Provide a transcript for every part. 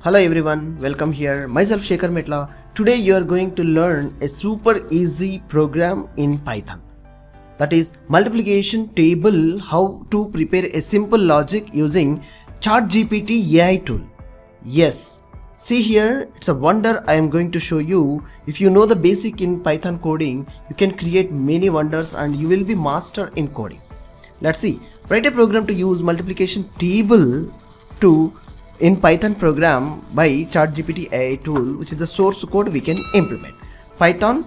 Hello everyone, welcome here. Myself Shekhar Metla. Today you are going to learn a super easy program in Python. That is multiplication table, how to prepare a simple logic using ChatGPT AI tool. Yes, see here, it's a wonder I am going to show you. If you know the basic in Python coding, you can create many wonders and you will be master in coding. Let's see. Write a program to use multiplication table in Python program by ChatGPT AI tool, which is the source code we can implement. Python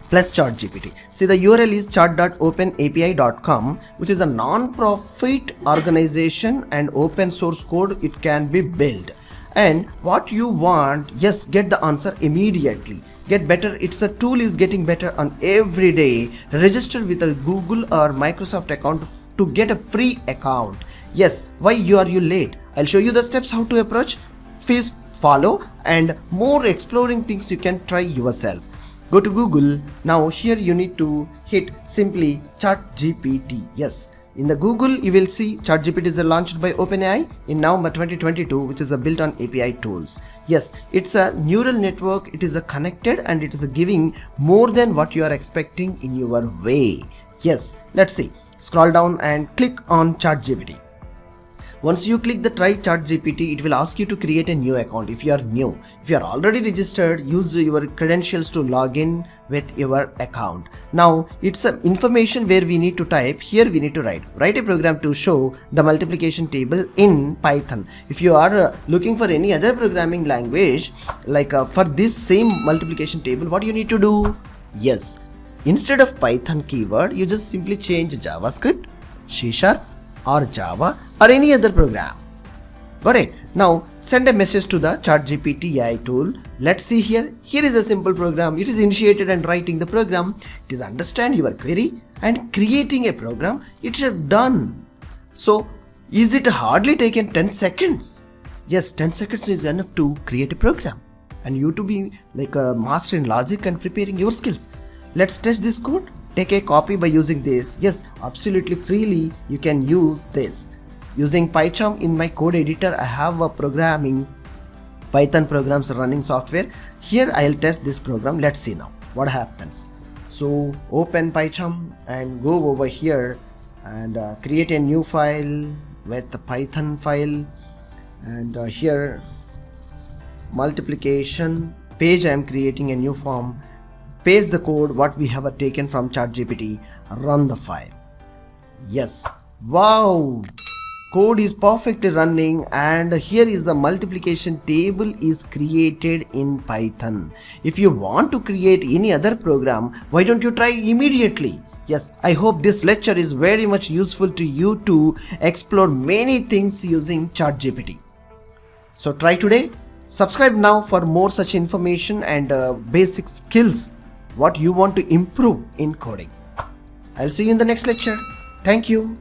plus ChatGPT. See, the URL is chat.openapi.com, which is a non-profit organization and open source code. It can be built. And what you want, yes, get the answer immediately. Get better. It's a tool is getting better on every day. Register with a Google or Microsoft account to get a free account. Yes, why are you late? I'll show you the steps how to approach. Please follow, and more exploring things you can try yourself. Go to Google. Now here you need to hit simply ChatGPT. Yes, in the Google you will see ChatGPT is launched by OpenAI in November 2022, which is built on API tools. Yes, it's a neural network. It is connected and it is giving more than what you are expecting in your way. Yes, let's see. Scroll down and click on ChatGPT. Once you click the try ChatGPT, it will ask you to create a new account if you are new. If you are already registered, use your credentials to log in with your account. Now it's information where we need to type. Here we need to write a program to show the multiplication table in Python. If you are looking for any other programming language, like for this same multiplication table, what you need to do? Yes, instead of Python keyword, you just simply change JavaScript, C# or Java or any other program. Got it? Now send a message to the ChatGPT AI tool. Let's see here. Here is a simple program. It is initiated and writing the program. It is understand your query and creating a program. It's done. So is it hardly taken 10 seconds? Yes, 10 seconds is enough to create a program and you to be like a master in logic and preparing your skills. Let's test this code. Take a copy by using this. Yes, absolutely freely you can use this. Using PyCharm in my code editor, I have a programming Python programs running software. Here I'll test this program. Let's see now what happens. So open PyCharm and go over here and create a new file with the Python file, and here multiplication page I am creating a new form. Paste the code what we have taken from ChatGPT, run the file. Yes, wow, code is perfectly running and here is the multiplication table is created in Python. If you want to create any other program, why don't you try immediately? Yes, I hope this lecture is very much useful to you to explore many things using ChatGPT. So try today. Subscribe now for more such information and basic skills what you want to improve in coding. I'll see you in the next lecture. Thank you.